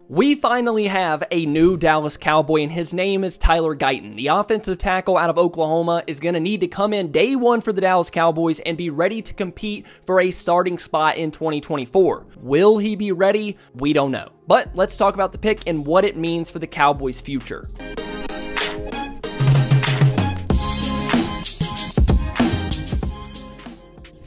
We finally have a new Dallas Cowboy, and his name is Tyler Guyton. The offensive tackle out of Oklahoma is going to need to come in day one for the Dallas Cowboys and be ready to compete for a starting spot in 2024. Will he be ready? We don't know. But let's talk about the pick and what it means for the Cowboys' future.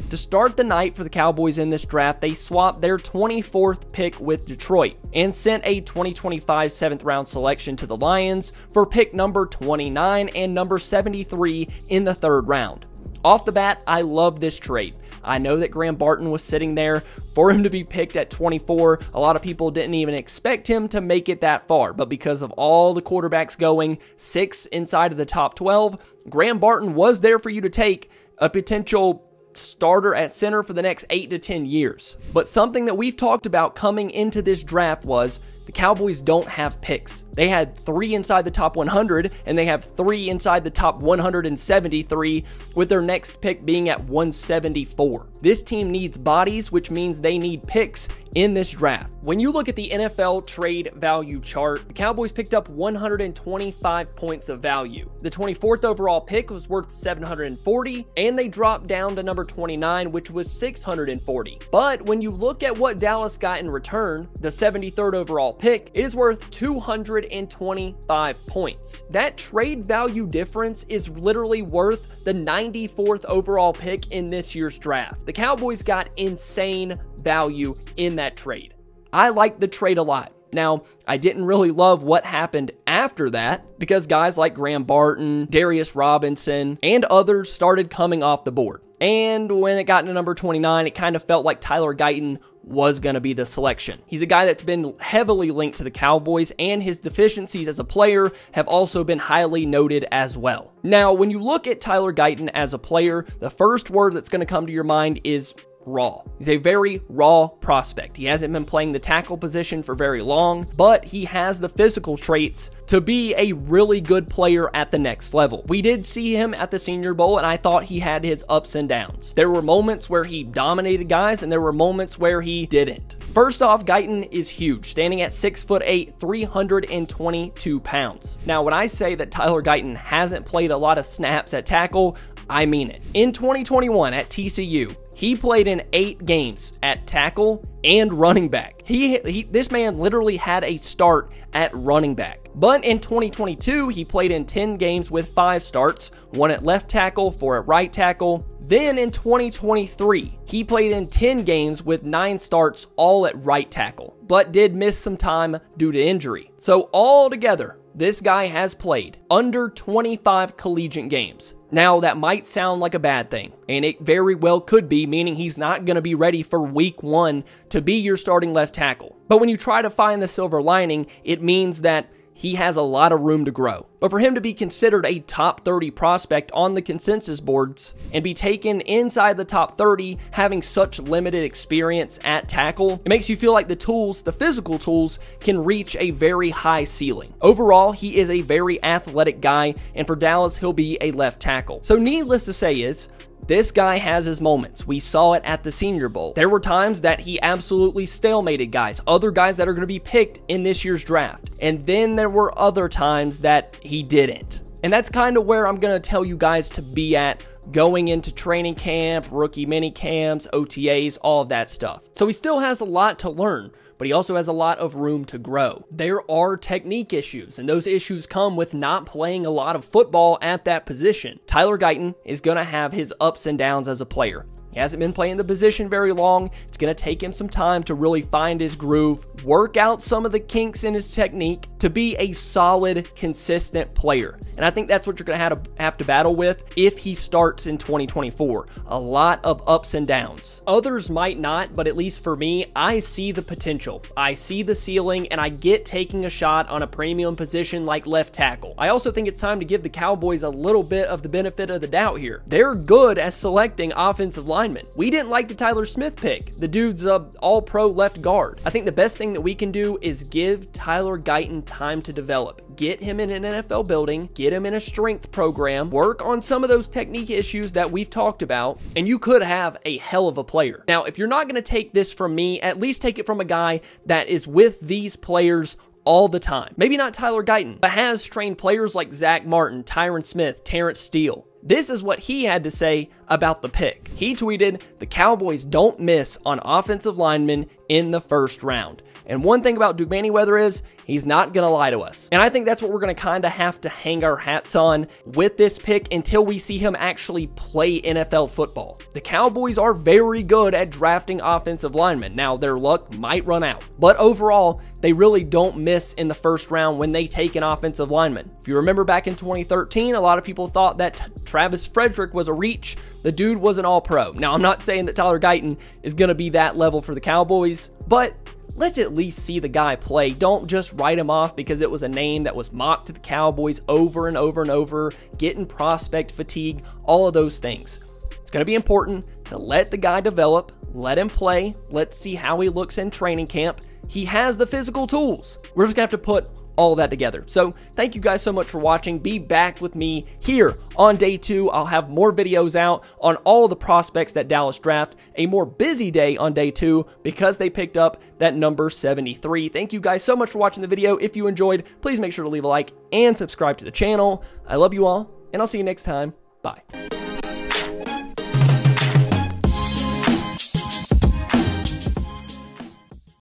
To start the night for the Cowboys in this draft, they swapped their 24th pick with Detroit and sent a 2025 7th round selection to the Lions for pick number 29 and number 73 in the 3rd round. Off the bat, I love this trade. I know that Graham Barton was sitting there. For him to be picked at 24, a lot of people didn't even expect him to make it that far, but because of all the quarterbacks going 6 inside of the top 12, Graham Barton was there for you to take, a potential starter at center for the next 8 to 10 years. But something that we've talked about coming into this draft was the Cowboys don't have picks. They had 3 inside the top 100, and they have 3 inside the top 173, with their next pick being at 174. This team needs bodies, which means they need picks in this draft. When you look at the NFL trade value chart, the Cowboys picked up 125 points of value. The 24th overall pick was worth 740, and they dropped down to number 29, which was 640. But when you look at what Dallas got in return, the 73rd overall pick, it is worth 225 points. That trade value difference is literally worth the 94th overall pick in this year's draft. The Cowboys got insane value in that trade. I like the trade a lot. Now, I didn't really love what happened after that because guys like Graham Barton, Darius Robinson, and others started coming off the board. And when it got to number 29, it kind of felt like Tyler Guyton was going to be the selection. He's a guy that's been heavily linked to the Cowboys, and his deficiencies as a player have also been highly noted as well. Now, when you look at Tyler Guyton as a player, the first word that's going to come to your mind is raw. He's a very raw prospect. He hasn't been playing the tackle position for very long, but he has the physical traits to be a really good player at the next level. We did see him at the Senior Bowl, and I thought he had his ups and downs. There were moments where he dominated guys, and there were moments where he didn't. First off, Guyton is huge, standing at 6'8", 322 pounds. Now, when I say that Tyler Guyton hasn't played a lot of snaps at tackle, I mean it. In 2021 at TCU, he played in 8 games at tackle and running back. This man literally had a start at running back. But in 2022, he played in 10 games with 5 starts, 1 at left tackle, 4 at right tackle. Then in 2023, he played in 10 games with 9 starts, all at right tackle, but did miss some time due to injury. So altogether, this guy has played under 25 collegiate games. Now, that might sound like a bad thing, and it very well could be, meaning he's not going to be ready for week 1 to be your starting left tackle. But when you try to find the silver lining, it means that he has a lot of room to grow. But for him to be considered a top 30 prospect on the consensus boards and be taken inside the top 30, having such limited experience at tackle, it makes you feel like the tools, the physical tools, can reach a very high ceiling. Overall, he is a very athletic guy, and for Dallas, he'll be a left tackle. So needless to say is, this guy has his moments. We saw it at the Senior Bowl. There were times that he absolutely stalemated guys, other guys that are going to be picked in this year's draft. And then there were other times that he didn't. And that's kind of where I'm going to tell you guys to be at going into training camp, rookie mini camps, OTAs, all of that stuff. So he still has a lot to learn, but he also has a lot of room to grow. There are technique issues, and those issues come with not playing a lot of football at that position. Tyler Guyton is going to have his ups and downs as a player. He hasn't been playing the position very long. It's going to take him some time to really find his groove, work out some of the kinks in his technique to be a solid, consistent player. And I think that's what you're going to have to battle with if he starts in 2024. A lot of ups and downs. Others might not, but at least for me, I see the potential. I see the ceiling, and I get taking a shot on a premium position like left tackle. I also think it's time to give the Cowboys a little bit of the benefit of the doubt here. They're good at selecting offensive linemen. We didn't like the Tyler Smith pick. The The dude's a all-pro left guard. I think the best thing that we can do is give Tyler Guyton time to develop. Get him in an NFL building, get him in a strength program, work on some of those technique issues that we've talked about, and you could have a hell of a player. Now, if you're not going to take this from me, at least take it from a guy that is with these players all the time. Maybe not Tyler Guyton, but has trained players like Zach Martin, Tyron Smith, Terrence Steele. This is what he had to say about the pick. He tweeted, "The Cowboys don't miss on offensive linemen in the first round." And one thing about Duke Manyweather is he's not going to lie to us. And I think that's what we're going to kind of have to hang our hats on with this pick until we see him actually play NFL football. The Cowboys are very good at drafting offensive linemen. Now, their luck might run out, but overall, they really don't miss in the first round when they take an offensive lineman. If you remember back in 2013, a lot of people thought that Travis Frederick was a reach. The dude was an all-pro. Now, I'm not saying that Tyler Guyton is going to be that level for the Cowboys, but let's at least see the guy play. Don't just write him off because it was a name that was mocked to the Cowboys over and over and over, getting prospect fatigue, all of those things. It's going to be important to let the guy develop, let him play, let's see how he looks in training camp. He has the physical tools. We're just going to have to put all that together. So thank you guys so much for watching. Be back with me here on day 2. I'll have more videos out on all of the prospects that Dallas draft. A more busy day on day 2 because they picked up that number 73. Thank you guys so much for watching the video. If you enjoyed, please make sure to leave a like and subscribe to the channel. I love you all, and I'll see you next time. Bye.